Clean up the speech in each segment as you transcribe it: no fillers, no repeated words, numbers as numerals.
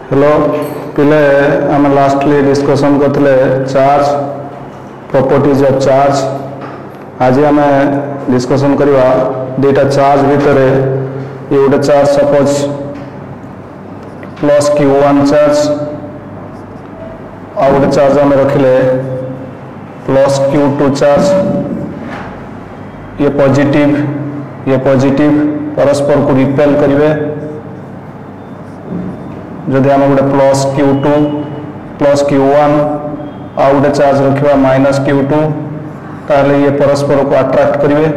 Hello पिले आम lastly discussion करते चार्ज प्रॉपर्टीज ऑफ चार्ज। आज आम डिस्कशन करवा दुईटा चार्ज भितर ये गोटे charge suppose plus Q1 charge आ गोटे चार्ज आम रखिले प्लस Q2 चार्ज। ये पॉजिटिव परस्पर को रिपेल करेंगे। जदि आम गोटे प्लस Q2 प्लस Q1 आ गोटे चार्ज रखा माइनस Q2 ताहले ये परस्पर को अट्रैक्ट करेंगे।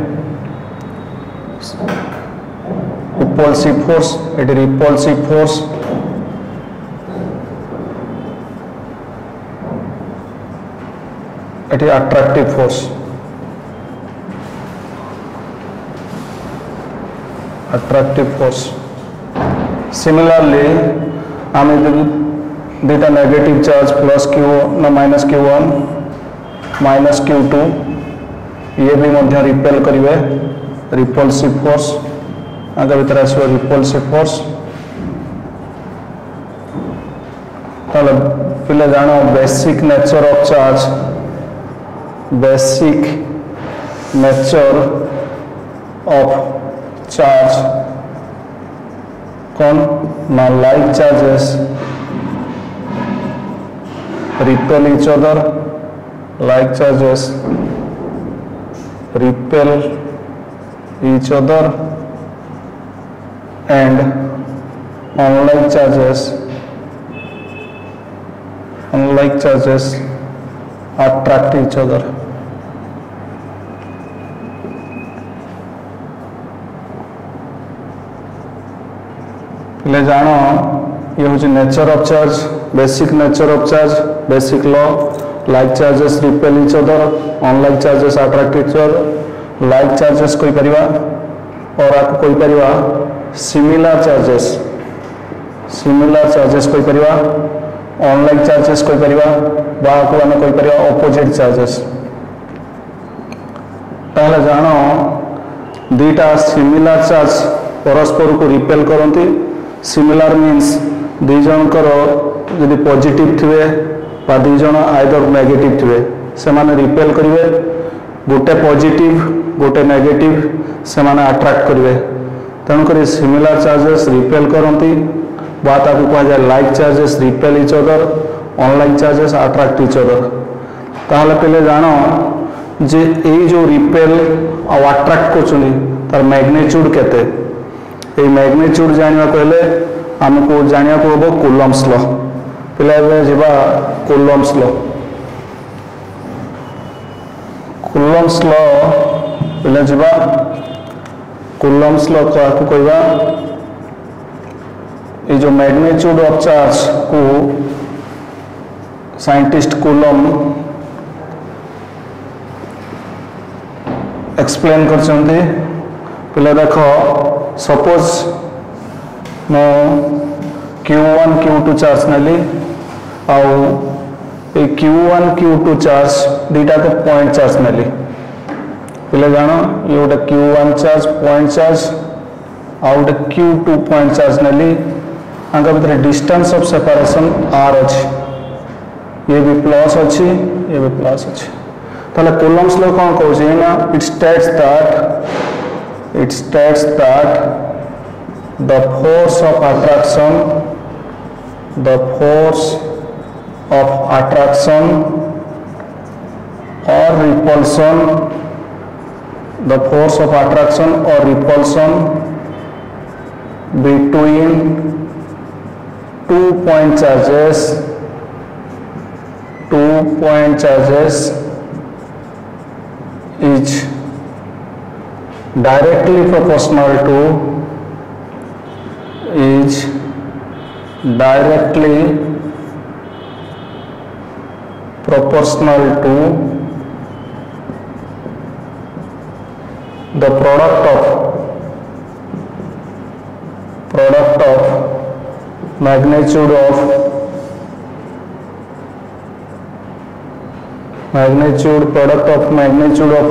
Repulsive force eighty repulsive force eighty attractive force similarly आम दुईटा negative charge plus minus Q1 minus Q2 ये भी मध्य रिपेल करेंगे। रिपल्सिव फोर्स आगे भीतर आसो रिपल्सिव फोर्स। ताले पिले जानो basic nature of charge. Basic nature of charge कौन ना like charges repel each other, like charges repel each other and unlike charges attract each other। पहले जानो ये हूँ nature of charge. Basic nature of charge basic law like charges repel each other unlike charges attract each other. Like charges कोई परिवा और आपको कोई परिवा similar charges कोई परिवा unlike charges कोई परिवा बा को आने कोई परिवा ऑपोजिट चार्जेस। ताहले जानो दुईटा सिमिलर चार्ज परस्पर को रिपेल करती। सिमिलर मीन्स दुई जनकर यदि पॉजिटिव थे दुई जन आइदर नेगेटिव थे से माने रिपेल करेंगे। गोटे पॉजिटिव गोटे नेगेटिव से माने अट्रैक्ट करेंगे। तेणुक सिमिलर चार्जेस रिपेल करती बात आपको कह जाए like charges repel each other unlike charges attract each other. ताहले पहले जानो जे यही जो रिपेल और अट्रैक्ट कर तार मैग्नीट्यूड केते। ये मैग्नीट्यूड जाना कहले आमको जाना हम कूलम्ब्स लॉ। पहले जावा कूलम्ब्स लॉ। कूलम्ब्स लॉ पहले जावा कूलम्ब्स लॉ को कहवा ये जो मैग्नीट्यूड ऑफ चार्ज को साइंटिस्ट कूलम्ब एक्सप्लेन करछन्ते। पहले देखो सपोज मो Q1 Q2 चार्ज नेली आउ ए Q1 Q2 चार्ज दुईटा को पॉइंट चार्ज नेली। पहले जानो ये गोटे Q1 चार्ज पॉइंट चार्ज आउ गोटे Q2 पॉइंट चार्ज नेली। आगे भीतर डिस्टेंस ऑफ सेपरेशन R अच्छी ये भी प्लस अच्छी ये भी प्लस अच्छी। ताले कूलम्ब्स लॉ कौन कहूँ ना it states that the force of attraction or repulsion between two point charges is directly proportional to the product of magnitude of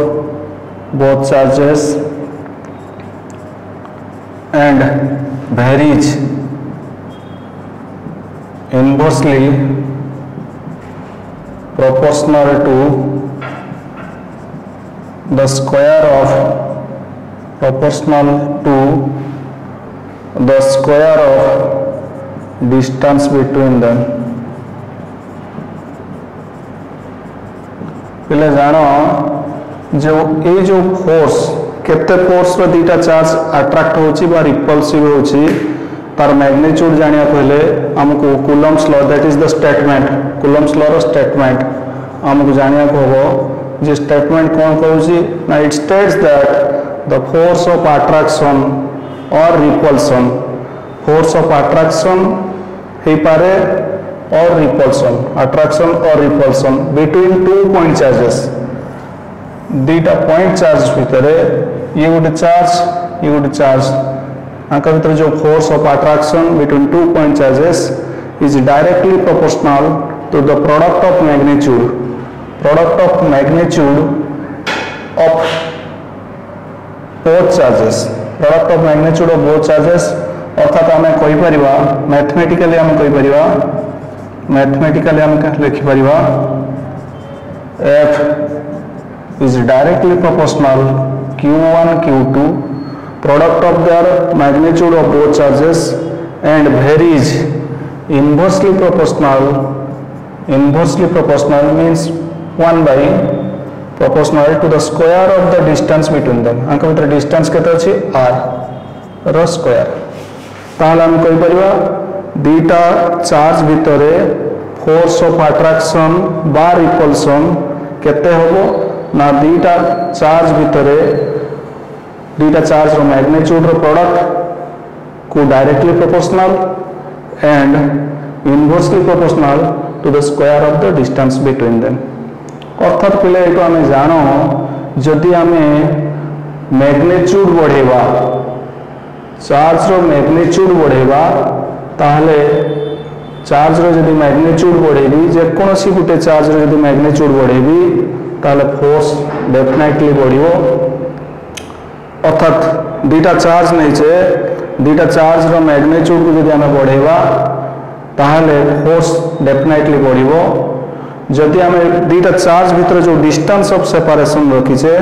both charges and varies inversely proportional to the square of distance between them. पिले जानो जो ये जो force केते force रो दीटा charge attract होची बा रिपल्सिव होची तार मैग्नीट्यूड जानिया पहले हमको Coulomb's law that is the statement Coulomb's law रो स्टेटमेंट हमको जानिया को हो जे स्टेटमेंट कौन कहूची ना it states that the force of attraction और रिपल्सन फोर्स ऑफ अट्रैक्शन हे पारे और रिपल्सन अट्रैक्शन और repulsion between two point charges दीटा पॉइंट चार्ज भितर ये गोटे चार्ज आंका भीतर जो force of attraction between two point charges is directly proportional to the product of magnitude of both charges अर्थात आम कहीपर मैथमेटिकली आम लिखिपर F is directly proportional Q1 Q2 product of their magnitude of both charges and varies inversely proportional means 1 by proportional to the square of the distance between them आंका भीतर distance केते अछि r रो square ताहले हम कहि परिबा दीटा charge भितरे फोर्स ऑफ अट्रैक्शन बा रिपल्सन केते होबो ना दीटा चार्ज भितरे दीटा चार्ज रो मैग्नीट्यूड रो प्रोडक्ट को directly proportional and inversely proportional to the square of the distance between them अर्थात पिले एतो हमें जानो जदि हमें मैग्नीट्यूड बढ़ेबा चार्ज रो मैग्नीट्यूड बढ़ेबा ताहले चार्ज रो जदि मैग्नीट्यूड बढ़ेबी जे कोनोसी गुटे चार्ज रो जदि मैग्नीट्यूड बढ़ेबी ताहले फोर्स डेफिनेटली बढ़िबो अर्थात दीटा चार्ज नहीं छे दीटा चार्ज रो मैग्नीट्यूड को जदि हमें बढ़ेबा ताहले फोर्स डेफिनेटली बढ़िबो जदि हमें दीटा चार्ज भीतर जो डिस्टेंस ऑफ सेपरेशन रखी छे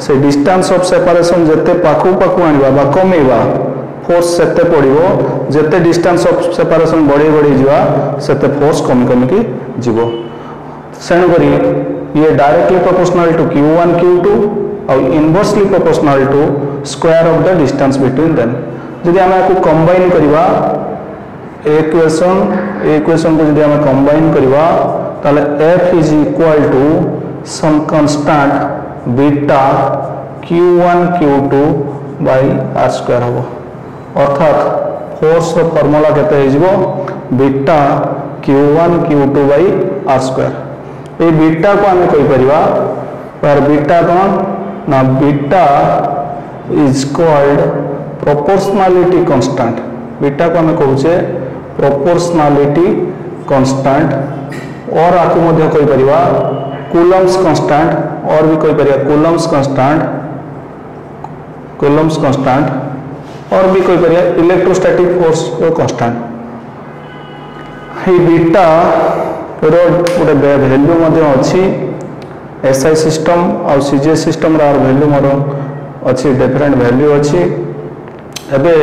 से डिस्टेंस ऑफ सेपरेशन जते पाखु आनिबा बा कमेबा फोर्स सेते पड़िबो जते डिस्टेंस ऑफ सेपरेशन बढ़ी जिवा सेते फोर्स कमी की जीवो सेण करी ये directly proportional to Q1 Q2 और inversely proportional to square of the distance between them जदि हम को कंबाइन करबा इक्वेशन को जदि हम कंबाइन करबा ताले F is equal to some constant beta Q1 Q2 by r square हो अर्थात फोर्स रो फार्मूला केते हिजबो beta Q1 Q2 by r square ए बीटा को हम कहि परिबा पर बीटा कोन ना beta is called proportionality constant beta को हम कहूचे प्रोपोर्शनलिटी कांस्टेंट और आकु मध्य कहि परिबा कूलम्स कांस्टेंट और भी कहि परिबा कूलम्स कांस्टेंट और भी कहि परिबा इलेक्ट्रोस्टैटिक फोर्स को कांस्टेंट हे बीटा रो गोटे वैल्यू मध्य अछि SI सिस्टम और CGS सिस्टम रा वैल्यू मोर अच्छी डिफरेंट वैल्यू अच्छी एबे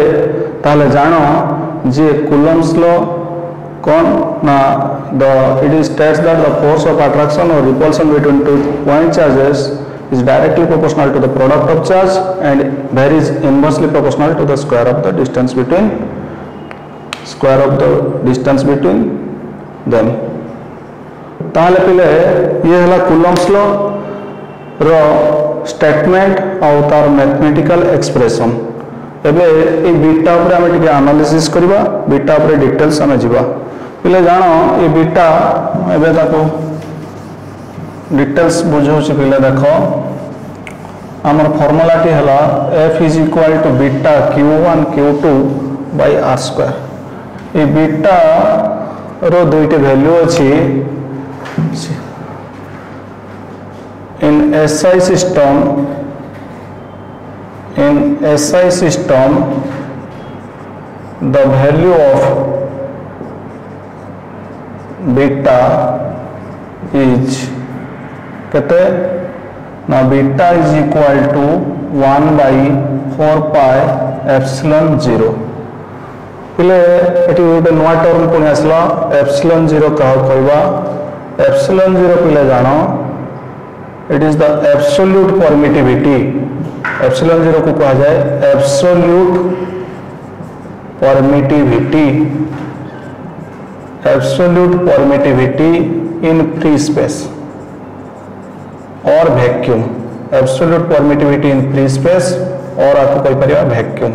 ताले जानो जे कूलम्स लॉ कौन ना the it is states that the force of attraction और repulsion between two point charges is directly proportional to the product of charge and varies inversely proportional to the square of the distance between them ताहले पिले ये हला Coulomb's law रो statement और तार mathematical expression एबे ए beta ऊपर हम टिके एनालिसिस करबा बीटा ऊपर डिटेल्स हम जीवा पिले जानो ये बीटा एबे ताको डिटेल्स बुझौ छी पिले देखो हमर फार्मूला टी हला F is equal to beta Q1 Q2 by r square ए बीटा रो दुईटे वैल्यू अछि in SI system the value of beta is केते ना बीटा इज इक्वल टू 1/4πε0 पिले एटी गोटे नुआ टर्म पुणी आसला एप्सिलॉन 0 कहा कहबा एप्सिलॉन 0 पिले जानो it is the absolute permittivity epsilon 0 को कहा जाए absolute permittivity in free space और vacuum absolute permittivity in free space और आपको कह परिया vacuum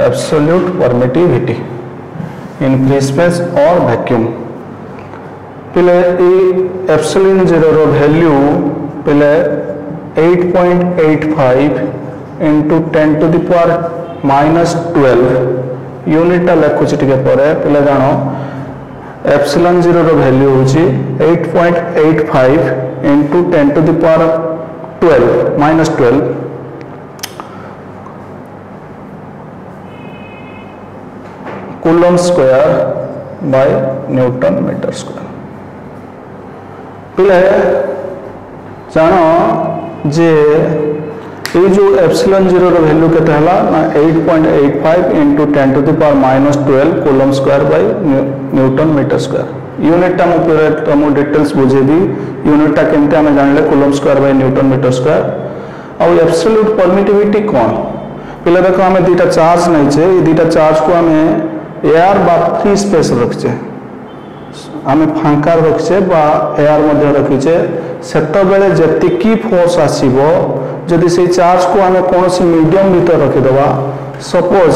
absolute permittivity in free space और वैक्यूम पिले एप्सिलॉन 0 रो वैल्यू पिले 8.85 into 10 to the power -12 unit लिखुची टिके परे पिले जानो एप्सिलॉन 0 रो वैल्यू होची 8.85 into 10 to the power 12 coulomb square by newton metre square पिले जानो जे ये जो एप्सिलॉन 0 रो वैल्यू केते हला ना 8.85 into 10 to the power -12 coulomb square by newton metre square unit टा पूरा तुम डिटेल्स बुझेबी यूनिट टा केमते हम जानले coulomb square by newton metre square और एब्सोल्यूट परमिटिविटी कोन पिले देखो हमें दुटा चार्ज नै छे ये दुटा चार्ज को हमें एयर बा फ्री स्पेस रखछे आमे फांकार रखछे बा एयर मध्ये रखिछे सेतो बेले जतिकी फोर्स आसीबो जदि से चार्ज को आमे कोनोसी मीडियम भीतर रखि दवा सपोज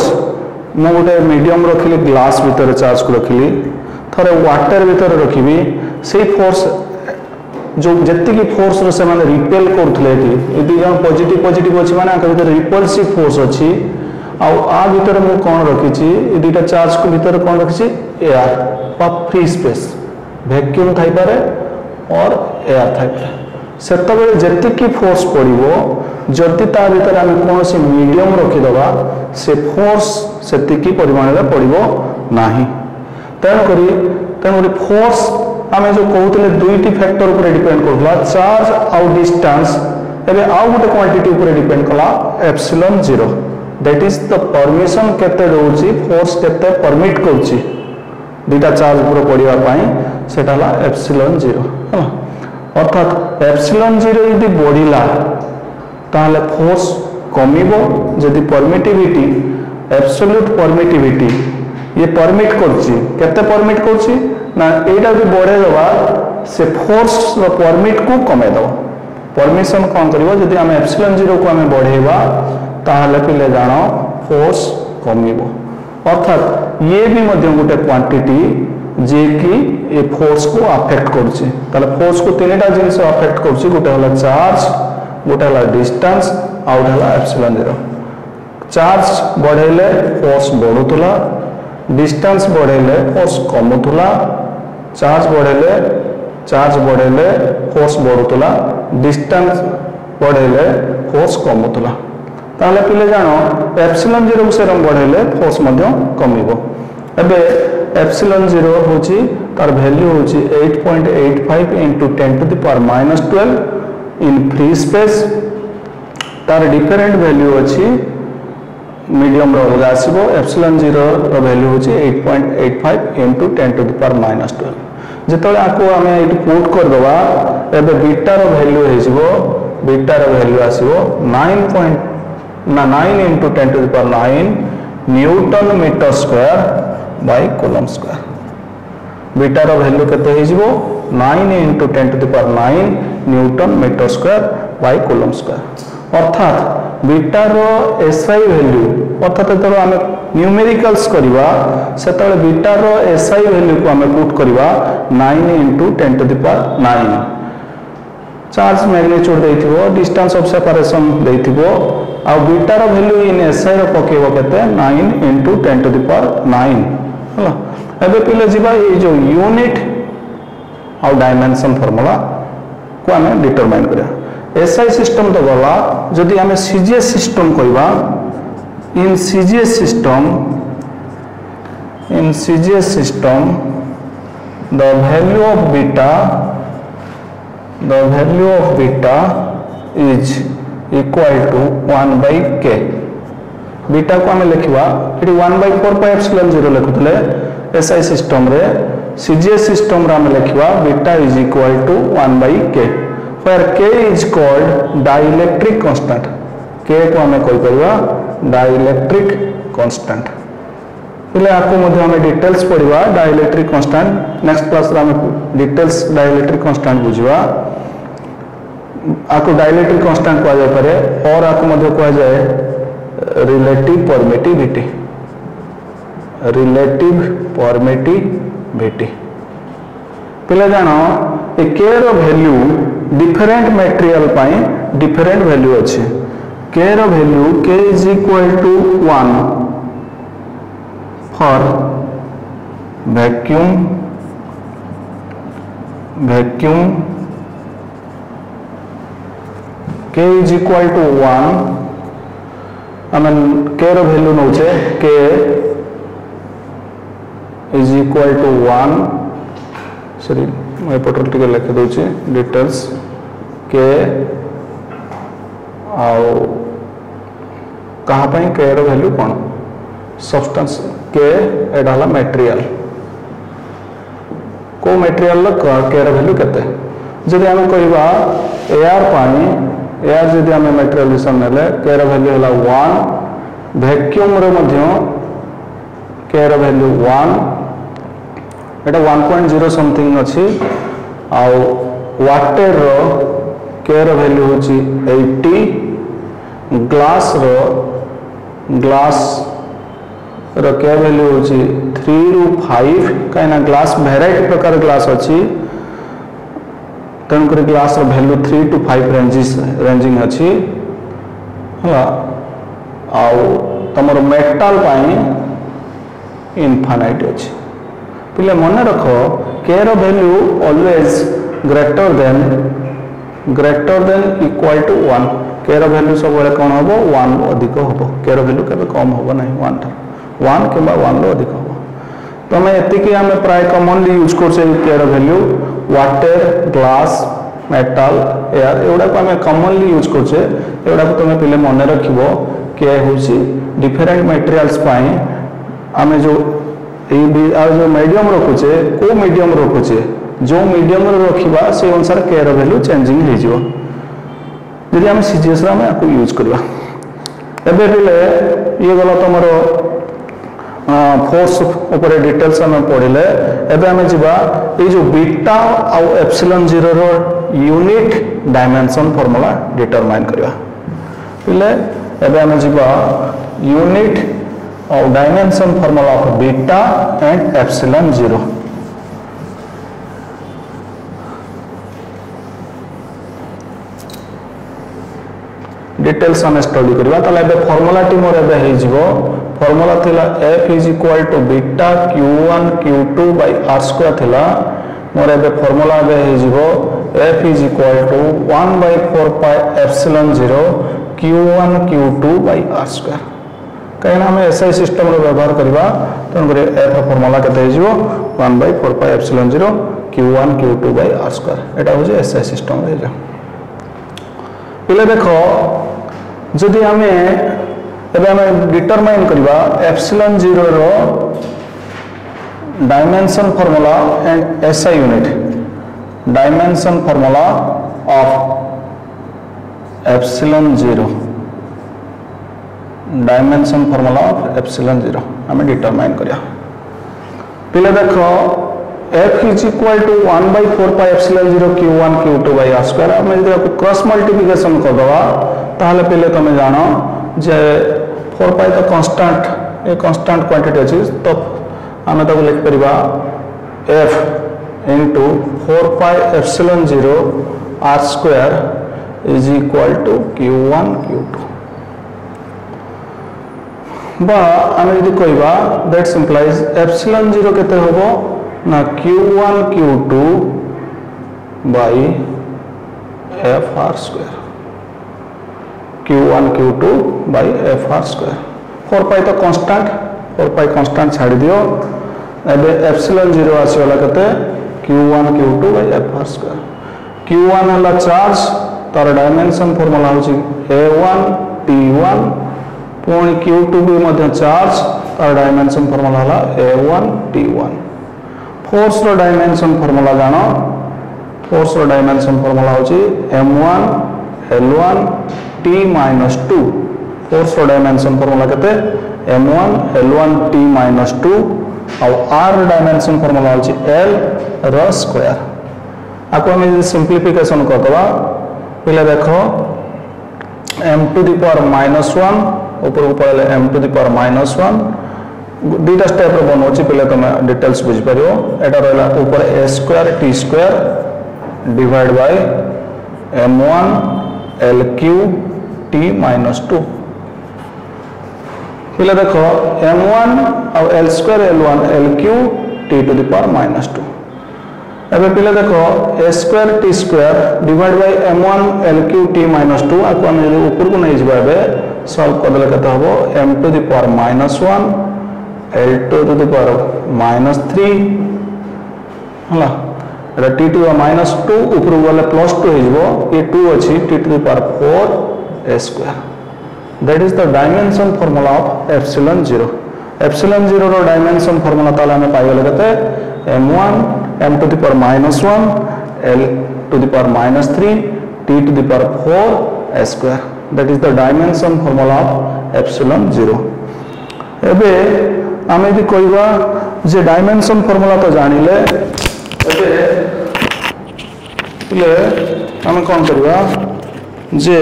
मो गोटे मीडियम रखिली ग्लास भीतर चार्ज को रखिली थरे वाटर भीतर रखिबी से फोर्स जो जतिकी फोर्स रो से माने रिपेल करथले एटी यदि जन पॉजिटिव अछि माने आके भीतर रिपल्सिव फोर्स अछि आ भीतर मु कौन रखी ये दुटा चार्ज को भीतर कौन रखी एयर बा फ्री स्पेस वैक्यूम थाई पारे और एयर थाई पारे सेतो बेले जतिकी फोर्स पड़िबो जति ता भीतर हम कौन से मीडियम रखी दवा से फोर्स सेतिकी परिमाण रे पड़िबो नाही तेन फोर्स आमे जो कहउतले दुईटी फैक्टर ऊपर डिपेंड करला चार्ज आउ डिस्टेंस एबे आउ गोटे क्वांटिटी ऊपर डिपेंड कला epsilon 0 that is the permission केते रहउची फोर्स केते परमिट करउची दुटा चार्ज ऊपर पड़िया पाई सेटाला एप्सिलॉन 0 ह अर्थात एप्सिलॉन 0 यदि बढ़िला ताले फोर्स कमिबो यदि परमिटिविटी एब्सोल्यूट परमिटिविटी ये परमिट करउची केते परमिट करउची ना एटा भी बढ़े दवा से फोर्स रो परमिट को कमे दो परमिशन कोन करबो यदि हम एप्सिलॉन 0 को हम बढ़ेबा ताहले पिले जानो फोर्स कमिबो अर्थात ये भी मध्य गोटे क्वांटिटी जे कि ए फोर्स को अफेक्ट करछि ताले फोर्स को तीनटा जिंस अफेक्ट करछि गोटे हला चार्ज गोटे हला डिस्टेंस आ गोटे हला एप्सिलॉन 0 चार्ज बढ़ेले फोर्स बढ़ुतला डिस्टेंस बढ़ेले फोर्स कमुतला चार्ज बढ़ेले फोर्स बढ़ुतला डिस्टेंस बढ़ेले फोर्स कमुतला ताले पिले जानो एप्सिलॉन 0 से रंग बढ़ेले फोर्स मध्य कमिबो एबे एप्सिलॉन 0 होची तार वैल्यू होची 8.85 into 10 to the power -12 in free space तार डिफरेंट वैल्यू अछि मीडियम रो अलग आसीबो एप्सिलॉन 0 रो वैल्यू होची 8.85 into 10 to the power -12 जेतले आको हमें इट पुट कर दवा एबे बीटा रो वैल्यू हेजिबो बीटा रो वैल्यू आसीबो 9 into 10 to the power 9 newton metre square by coulomb square beta रो वैल्यू केते हेजिबो 9 into 10 to the power 9 newton metre square by coulomb square अर्थात बीटा रो एसआई वैल्यू अर्थात तरो हम न्यूमेरिकल्स करबा सेतले बीटा रो एसआई वैल्यू को हम पुट करबा 9 into 10 to the power 9 charge magnitude देथिबो डिस्टेंस ऑफ सेपरेशन देथिबो आ बीटा रो वैल्यू इन एसआई रो पकेबो केते 9 into 10 to the power 9 हला एबे पिले जिबा ए जो यूनिट आ डायमेंशन फार्मूला को हम डिटरमाइन करिया एसआई सिस्टम तो गला जदि हमें सीजीएस सिस्टम कहबा in CGS system the value of beta is equal to 1 by k. Beta को आमे लिखवा इटी 1 by 4 pi epsilon 0 लिखुतले SI system रे CGS सिस्टम रे आमे लिखवा beta is equal to 1 by k where k is called dielectric constant. k को आमे कोइ करवा dielectric constant. पहले आपको मध्य हमें डिटेल्स पढ़वा डाइलेक्ट्रिक कांस्टेंट नेक्स्ट क्लास रे हमें डिटेल्स डाइलेक्ट्रिक कांस्टेंट बुझवा आपको डाइलेक्ट्रिक कांस्टेंट कहा जाय पारे और आपको मध्य कहा जाय रिलेटिव परमिटिविटी पहले जानो ए k रो वैल्यू डिफरेंट मटेरियल पाई डिफरेंट वैल्यू अछि k रो value k is equal to 1 for vacuum k is equal to 1 I mean k रो वैल्यू नउचे k is equal to 1 sorry मैं पटल टिके लिख दोची डिटेल्स k आउ कहां पई k रो वैल्यू कोन सब्सटेंस के एडा हला मटेरियल को मटेरियल के रो वैल्यू केते जदि हम कहबा एआर पानी एआर जदि हम मटेरियल हिसाब नेले के रो वैल्यू हला 1 वैक्यूम रो मध्य के रो वैल्यू 1 एटा 1.0 समथिंग अछि आ वाटर रो के रो वैल्यू होची 80 ग्लास रो के वैल्यू होची 3 रू 5 काइना ग्लास वेराइटी प्रकार ग्लास अछि तन कर ग्लास रो वैल्यू 3 to 5 रेंजिंग अछि हला आ तमरो मेटल पाई इनफाइनाइट अछि पिले मन रखो के रो value always greater than equal to 1 k रो वैल्यू सब बेले कोन होबो 1 अधिक होबो के रो वैल्यू केबे कम होबो नहीं 1 टा 1 किंबा 1 रो अधिक होबो तो मैं एतिकी हमें प्राय कॉमनली यूज करसे के रो value water glass metal air एवडा को हमें कॉमनली यूज करसे एवडा को तुम पहले मन रखिबो के होसी डिफरेंट मटेरियल्स पाई हमें जो जो मीडियम रखुचे को मीडियम रखुचे जो मीडियम रखिबा से अनुसार के रो वैल्यू चेंजिंग हो जिवो यदि हम सीजीएस रा में आपको यूज करबा एबे पहले ये गला तमरो फोर्स ऊपर डिटेल्स हम पढ़िले एबे हम जिबा ए जो बीटा आ एप्सिलॉन 0 रो यूनिट डायमेंशन फार्मूला डिटरमाइन करबा पहले एबे हम जिबा यूनिट और dimension formula of beta and epsilon 0 details हम स्टडी करबा तले एबे फार्मूला टी मोर एबे हे जिवो फार्मूला थिला f is equal to beta q1 q2 by r square थिला मोर एबे फार्मूला एबे हे जिवो f is equal to 1 by 4 pi epsilon 0 q1 q2 by r square कहिना हम एसआई सिस्टम रो व्यवहार करबा तन करे f फार्मूला केते हे जिवो 1 by 4 pi epsilon 0 q1 q2 by r square एटा हो जे एसआई सिस्टम रे जा पहले देखो जदि हमें एबे हमें डिटरमाइन करबा एप्सिलॉन 0 रो dimension formula and SI unit dimension formula of epsilon 0 dimension formula of epsilon 0 हमें डिटरमाइन करिया पहले देखो f is equal to 1 by 4 pi epsilon 0 q1 q2 by r square हम यदि आपको क्रॉस मल्टीप्लिकेशन कर दवा ताहले पहले तुम जानो जे 4 pi तो कांस्टेंट ए कांस्टेंट क्वांटिटी अछि तो हमें तो लिख परिबा f into 4 pi epsilon 0 r square is equal to q1 q2 बा हमें यदि कहबा दैट इंप्लाइज एप्सिलॉन 0 केते होबो ना q1 q2 by fr square q1 q2 by fr square 4 pi तो कांस्टेंट 4 pi कांस्टेंट छाड़ी दियो एबे एप्सिलॉन 0 आसी वाला केते Q1 Q2 by FR square Q1 है चार्ज तार डायमेंशन फॉर्मूला होची A1 T1 पुणी Q2 भी मध्य चार्ज तार डायमेंशन फॉर्मूला हला A1 T1 फोर्स रो डायमेंशन फॉर्मूला जानो फोर्स रो डायमेंशन फॉर्मूला होची M1 L1 T-2 फोर्स रो डायमेंशन फॉर्मूला केते M1 L1 T-2 और R डायमेंशन फॉर्मूला होची L रो स्क्वायर आपको हम सिंप्लिफिकेशन करदवा पहले देखो m टू द पावर -1 ऊपर ऊपर m टू द पावर -1 दुईटा स्टेप रे बनौछि पहले तुम डिटेल्स बुझ परियो एटा रहला ऊपर a square t square divide by m1 l3 t-2 पहले देखो m1 और l square l1 l3 t to the power -2 एबे पहले देखो a square t square divide by m1 l3 t-2 आपको हम यदि ऊपर को नहीं जबाबे सॉल्व कर देले कत हबो m to the power -1 l2 to the power -3 हला एटा t टू द -2 ऊपर वाला +2 हो जबो ये 2 अछि t to the power 4 a square that is the dimension formula of epsilon 0 epsilon 0 रो डायमेंशन फार्मूला ताले हमें पाई गेले कते m1 m to the power -1 l to the power -3 t to the power 4 a square that is the dimension formula of epsilon 0 एबे आमे भी कहबा जे dimension formula तो जानिले एबे ले हम कोन करबा जे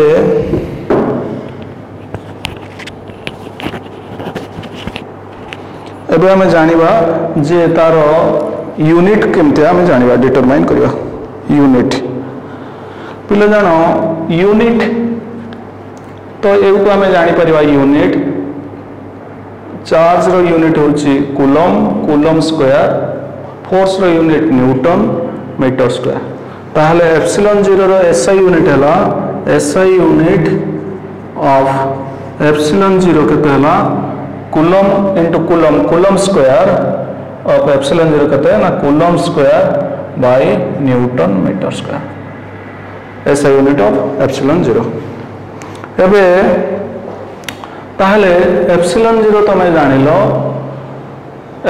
एबे हमें जानिबा जे तारो यूनिट केमते हमें जानिबा डिटरमाइन करबा यूनिट पिले जानो यूनिट तो एगो हमें जानि परबा यूनिट चार्ज रो यूनिट होची कूलम स्क्वायर फोर्स रो यूनिट न्यूटन मीटर स्क्वायर ताहले एप्सिलॉन 0 रो एसआई यूनिट हला एसआई यूनिट ऑफ एप्सिलॉन 0 के हला coulomb into coulomb square of epsilon 0 कहते हैं ना coulomb square by newton metre square ऐसा यूनिट ऑफ एप्सिलॉन 0 एबे ताहले एप्सिलॉन 0 तो मैं जानिलो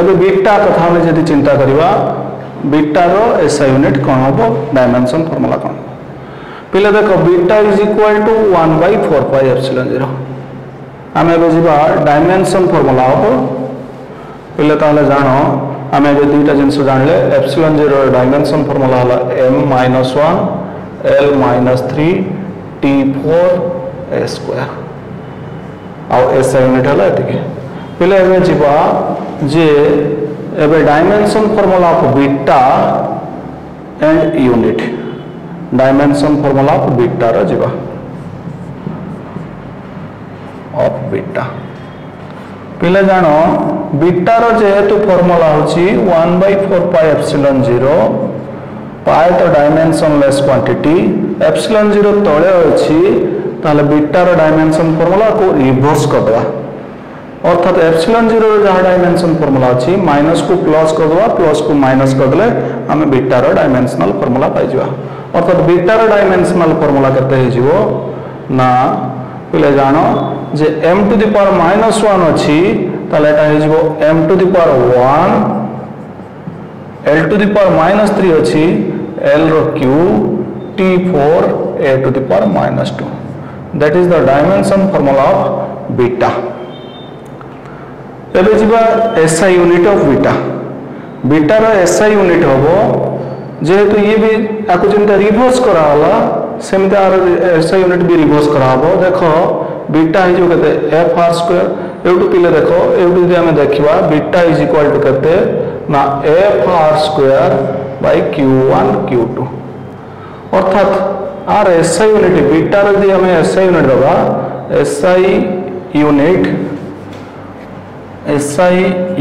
एबे बीटा कथा में यदि चिंता करबा बीटा रो ऐसा यूनिट कोन होबो डायमेंशन फार्मूला कोन पहले देखो beta is equal to 1/4 pi epsilon 0 आमे एबे जिबा डायमेंशन फार्मूला हो पहले ताले जानो आमे एबे दुईटा जिंस जानले एप्सिलॉन 0 रो डायमेंशन फार्मूला हला m-1 l-3 t4 a square और ऐसा यूनिट हला एतिके पहले एबे जिबा जे एबे dimension formula of beta and unit dimension formula of beta रो जिबा ऑफ बीटा पहले जानो बीटा रो जेहेतु फार्मूला होची 1/4 पाई एप्सिलॉन 0 पाई तो डायमेंशन लेस क्वांटिटी एप्सिलॉन 0 तळे अछि ताले बीटा रो डायमेंशन फार्मूला को रिवर्स कर दवा अर्थात एप्सिलॉन 0 रो जहा डायमेंशन फार्मूला अछि माइनस को प्लस कर दवा प्लस को माइनस कर देले हमें बीटा रो डायमेंशनल फार्मूला पाइ जवा अर्थात बीटा रो डायमेंशनल फार्मूला केते हे जिवो ना पहले जानो जे m टू द पावर -1 अछि ताले एटा हे जिवो m to the power 1 l to the power -3 अछि l रो cube t4 a to the power -2 that is the dimension formula of beta एबे जिबा एसआई यूनिट ऑफ बीटा रो एसआई यूनिट होबो जेहेतु ये भी आको जेंता रिवर्स करा होला सेमते आर एसआई यूनिट भी रिवर्स करा हबो देखो बीटा है जो कहते एफ आर स्क्वायर एउटू पिले देखो एउटू जे हमें देखिबा बीटा इज इक्वल टू कहते ना F R square by q1 q2 अर्थात आर एसआई यूनिट बीटा रे जे हमें एसआई यूनिट दबा एसआई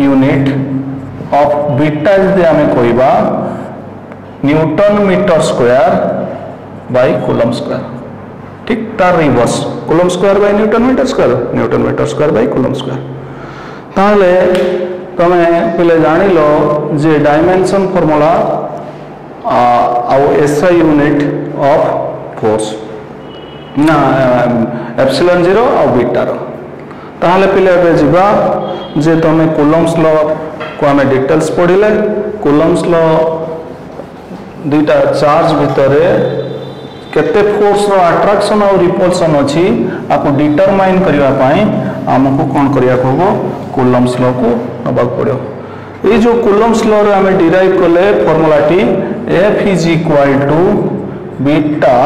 यूनिट ऑफ बीटा जे हमें कहबा newton metre square by coulomb square ठीक तार reverse coulomb square by newton metre square by coulomb square ताले तमे पहले जानिलो जे डायमेंशन फार्मूला आउ एसआई यूनिट ऑफ फोर्स ना एप्सिलॉन 0 और बीटा रो ताहले पिले एबे जिबा जे तमे कूलम्स लॉ को हमें डिटेल्स पढ़िले कूलम्स लॉ दुईटा चार्ज भितरे केते फोर्स रो अट्रैक्शन और रिपल्सन अछि आपको डिटरमाइन करिवा पई हमको कोन करिया होबो कूलम्स लॉ को नबा पड़ो ए जो कूलम्स लॉ रे हमें डिराइव करले फार्मूलाटी F is equal to beta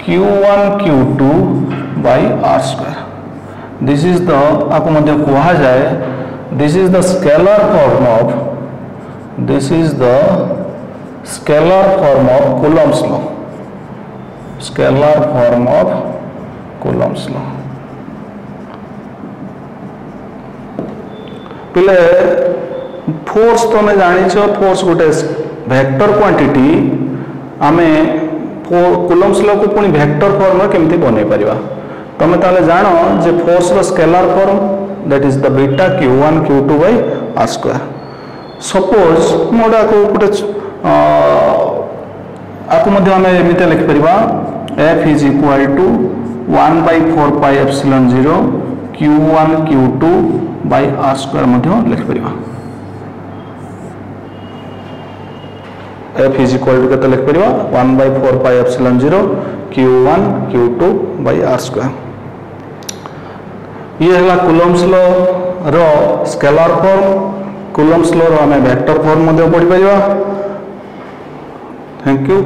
q1 q2 by r square this is the आपको मध्य कहा जाए this is the scalar form of Coulomb's law scalar form of Coulomb's law पिले फोर्स तो मैं जानी फोर्स गोटे वेक्टर क्वांटिटी आमे कूलम्स लॉ को पुणी वेक्टर फॉर्म केमती बनै परिबा तमे ताले जानो जे फोर्स रो scalar form that is the beta q1 q2 by r square suppose मोडा को गोटे आपको मध्य हमें एमिते लिख परिबा f is equal to 1 by 4 pi epsilon 0 q1 q2 by r square मध्य लिख परिबा F is equal to केते लिख परिबा 1 by 4 pi epsilon 0 q1 q2 by r square ये हला कूलम्स लॉ रो स्केलर फॉर्म कूलम्स लॉ रो हमें वेक्टर फॉर्म मध्ये पढ़ि परिबा thank you.